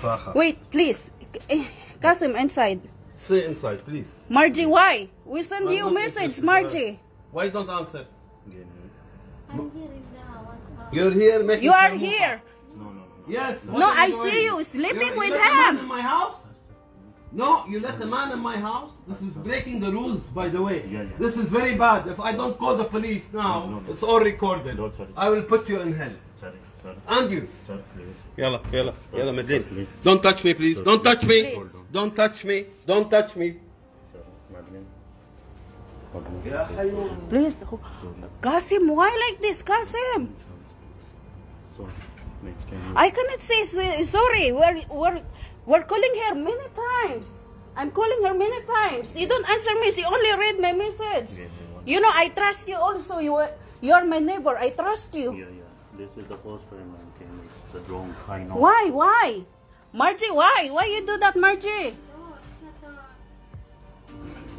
Wasaha. Wait, please. Kasim, inside. Stay inside, please. Margie, why? We send you I'm not message, interested. Margie. Why don't answer? I'm here in the house. You're here making You are some- here. Yes. No, I see you sleeping with let a man in him. my house? No, you let a man in my house? This is breaking the rules, by the way. Yeah. This is very bad. If I don't call the police now, No. it's all recorded. No, sorry. I will put you in hell. Sorry. And you. Sorry, please. Yalla, Medine. Please. Don't touch me, please. Don't touch me. Please. Don't touch me. Don't touch me. Sorry, Madeline. Ya Hayyun. Please. Kasim, why like this, Kasim? Sorry. Next time. I cannot say sorry. We're calling her many times. I'm calling her many times. You don't answer me. She only read my message. You know, I trust you also. You're my neighbor. I trust you. Yeah. This is the first time I came. It's the wrong. I know. Why? Margie, why? Why you do that, Margie? No, it's not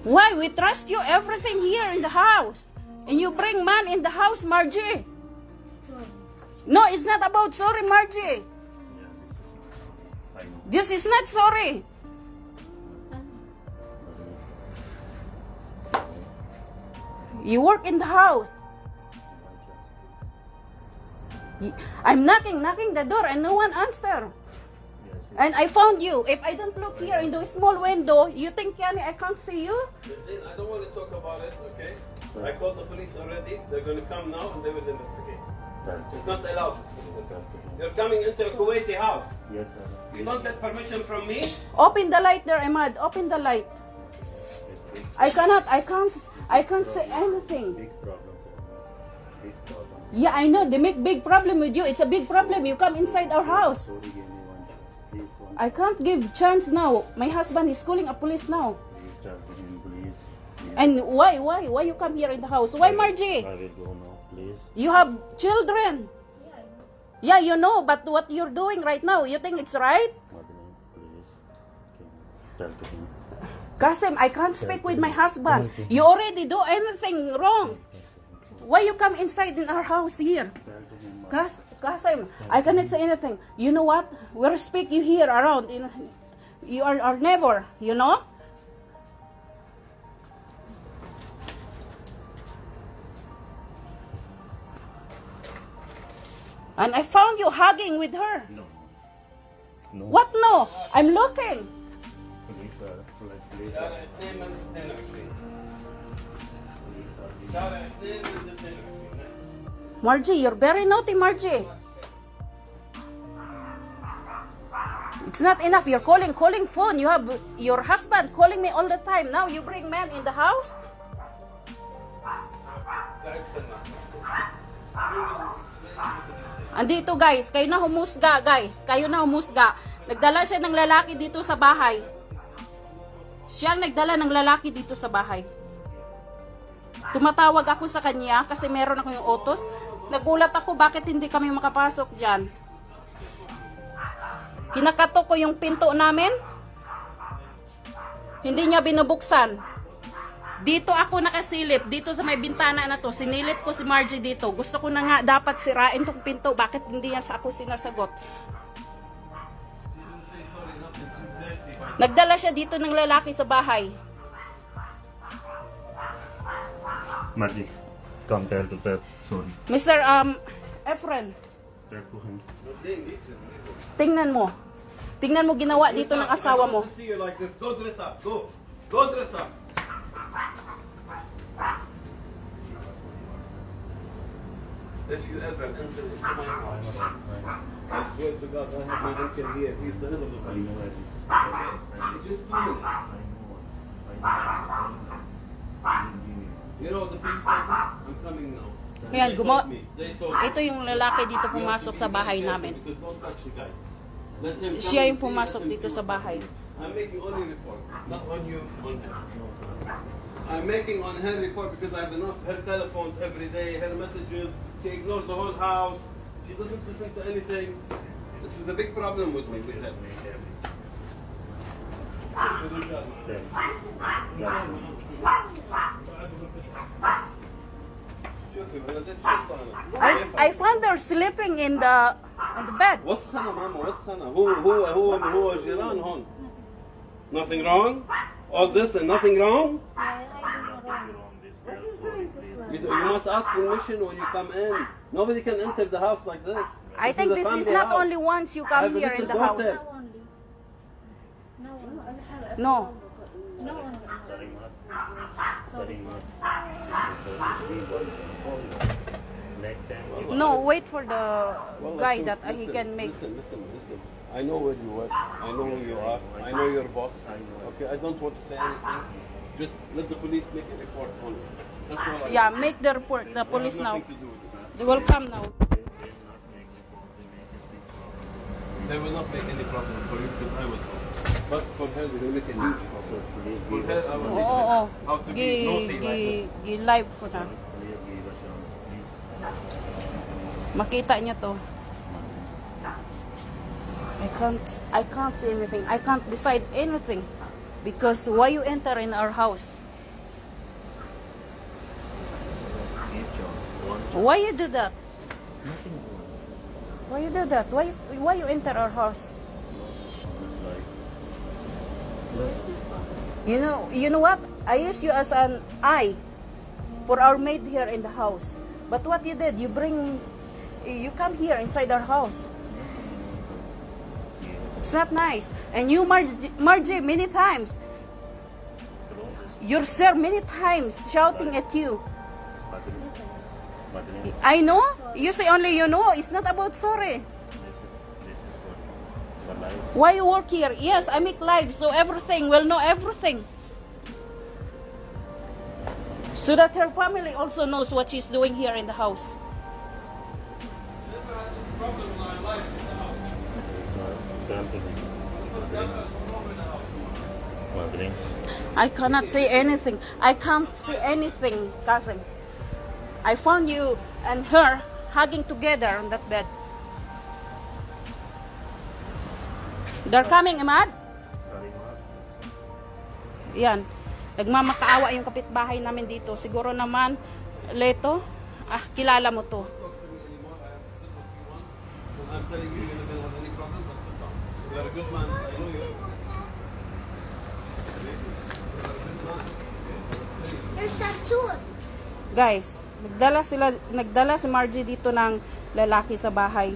a... Why? We trust you everything here in the house. And you bring man in the house, Margie. Sorry. No, it's not about sorry, Margie. Yeah, I know. This is not sorry. You work in the house. I'm knocking the door and no one answer. And I found you. If I don't look here in the small window, you think, Yanni, I can't see you? Medine, I don't want to talk about it, okay? I called the police already. They're going to come now and they will investigate. It's not allowed. You're coming into a Kuwaiti house. Yes, sir. You don't get permission from me? Open the light there, Ahmad. Open the light. I can't say anything. Big problem. Big problem. Yeah, I know. They make big problem with you. It's a big problem. You come inside our house. Sorry, give me one chance. Please, one. I can't give chance now. My husband is calling a police now. Please talk to him, please. Please. And why you come here in the house? Why, Margie? I will go now, please. You have children. Yeah, I know. Yeah, you know, but what you're doing right now, you think it's right? Madeline, please. Can you tell to him? Kasim, I can't speak with my husband. You already do anything wrong. Why you come inside in our house here? Tell to him, Madeline. Kasim, I cannot say anything. You know what? We respect you here around. You are our neighbor, you know? And I found you hugging with her. No. No. What no? I'm looking. Please, sir. Please, شارع sir. 2 من 22. Please, sir. شارع 2 من 22. Margie, you're very naughty, Margie. It's not enough. You're calling phone. You have your husband calling me all the time. Now you bring men in the house? قاعد استنى. Andito guys, kayo na humusga guys. Kayo na humusga. Nagdala siya ng lalaki dito sa bahay. Siya ang nagdala ng lalaki dito sa bahay. Tumatawag ako sa kanya kasi meron ako yung utos. Nagulat ako bakit hindi kami makapasok dyan. Kinakatok ko yung pinto namin. Hindi niya binubuksan. Dito ako nakasilip, dito sa may bintana na to. Sinilip ko si Margie dito. Gusto ko na nga dapat sirain tong pinto. Bakit hindi niya sa ako sinasagot? Nagdala siya dito ng lalaki sa bahay. Margie, come tell to Pep. Sorry. Mr. Efren, Tell to him. tingnan mo. Tingnan mo ginawa dito ng asawa mo. I don't want to see you like this. Go dress up. Go. Go dress up. If you ever enter into my house, I swear to God, I have my uncle here. He's the head of the I police. know it. You just do it. You know the police told me? I'm coming now. Ayan, They told me. Ito yung lalaki dito pumasok sa bahay namin. Because don't touch the guy. Let him come Siya and yung see, pumasok let him dito see sa what's bahay. happening. I'm making only report, not on you, on her. I'm making on her report because I have enough her telephones every day, her messages. She ignores the whole house. She doesn't listen to anything. This is a big problem with me. With her. I found her sleeping in the On the bed. وسخنا ماما وسخنا هو جيران هون. Nothing wrong? All this and nothing wrong? I don't know. You must ask permission when you come in. Nobody can enter the house like this. I think a this is family not house. only once you I come have a here in the little house. daughter. Now only. Now only. No. No only. Sorry, Mark. Sorry. Mark. Next time. No, wait for the Well, guy listen, that he can make. Listen. I know where you work. I know who you are. I know your boss. Okay, I don't want to say anything. Just let the police make a report on it. That's all I Yeah, want. make the report. The I have police now. nothing to do with it. They will come now. They will not make any problem for you because I will come. But for her, they will make a huge problem. For her, I will Oo. teach her how to be naughty like this. Live ko na. Makita niya to. I can't say anything. I can't decide anything. Because why you enter in our house? Why you do that? Why you do that? Why you enter our house? You know what? I use you as an eye for our maid here in the house. But what you did, you come here inside our house. It's not nice. And you, Margie, many times. Your sir many times shouting at you. I know. You say only you know. It's not about sorry. Why you work here? Yes, I make live, so everything will know everything. So that her family also knows what she's doing here in the house. Never had this problem in my life in the house. I cannot say anything. I can't say anything, cousin. I found you and her hugging together on that bed. They're coming, Imad? Yan. Nagmamakaawa yung kapitbahay namin dito. Siguro naman, Leto, kilala mo to. Talk to me anymore. I have said what you want. When I'm telling you, you're not going to have any problem. That's the problem. You're a good man. I know you. You're a good man. There's a tooth. Guys, nagdala si Margie dito ng lalaki sa bahay.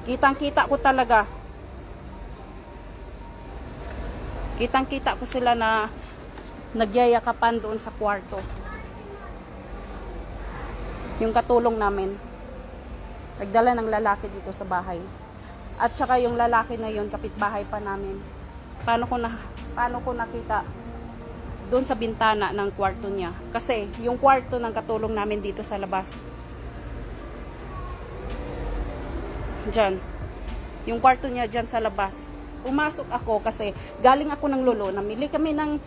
Kitang-kita ko talaga. Kitang-kita ko sila na nagyayakapan doon sa kwarto. Yung katulong namin. Nagdala ng lalaki dito sa bahay. At saka yung lalaki na yun, kapitbahay pa namin. Paano ko nakita? Doon sa bintana ng kwarto niya. Kasi yung kwarto ng katulong namin dito sa labas. Diyan. Yung kwarto niya diyan sa labas. Pumasok ako kasi galing ako ng lolo. Namili kami ng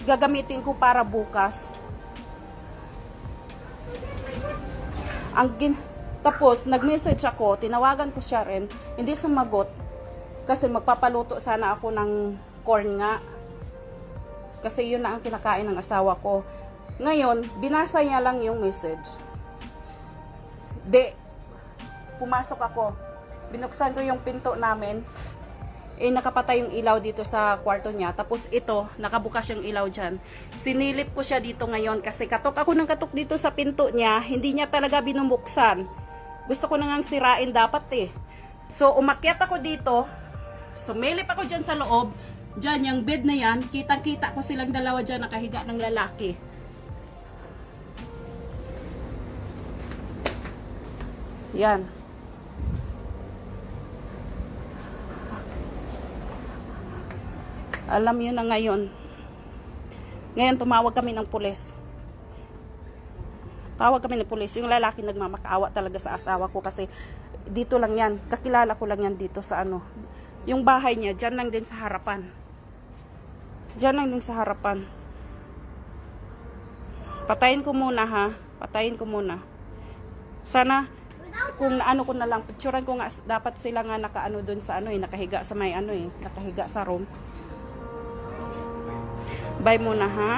gagamitin ko para bukas. Tapos nag-message ako, tinawagan ko siya rin. Hindi sumagot kasi magpapaluto sana ako ng corn nga. Kasi yun na ang kinakain ng asawa ko. Ngayon, binasa niya lang yung message. Pumasok ako. Binuksan ko yung pinto namin. Nakapatay yung ilaw dito sa kwarto niya. Tapos ito, nakabukas yung ilaw dyan. Sinilip ko siya dito ngayon kasi katok ako ng katok dito sa pinto niya. Hindi niya talaga binubuksan. Gusto ko na ngang sirain dapat eh. So, umakyat ako dito. Sumilip ako dyan sa loob. Dyan, yung bed na yan, kitang-kita ko silang dalawa dyan nakahiga ng lalaki. Yan. Alam yun na ngayon. Ngayon, tumawag kami ng pulis. Tawag kami ng pulis. Yung lalaki nagmamakaawa talaga sa asawa ko kasi dito lang yan. Kakilala ko lang yan dito sa yung bahay niya, dyan lang din sa harapan. Diyan lang din sa harapan. Patayin ko muna ha. Patayin ko muna. Sana kung ano ko na lang picturean ko nga dapat sila nga nakaano doon sa nakahiga sa may nakahiga sa room. Bye muna ha.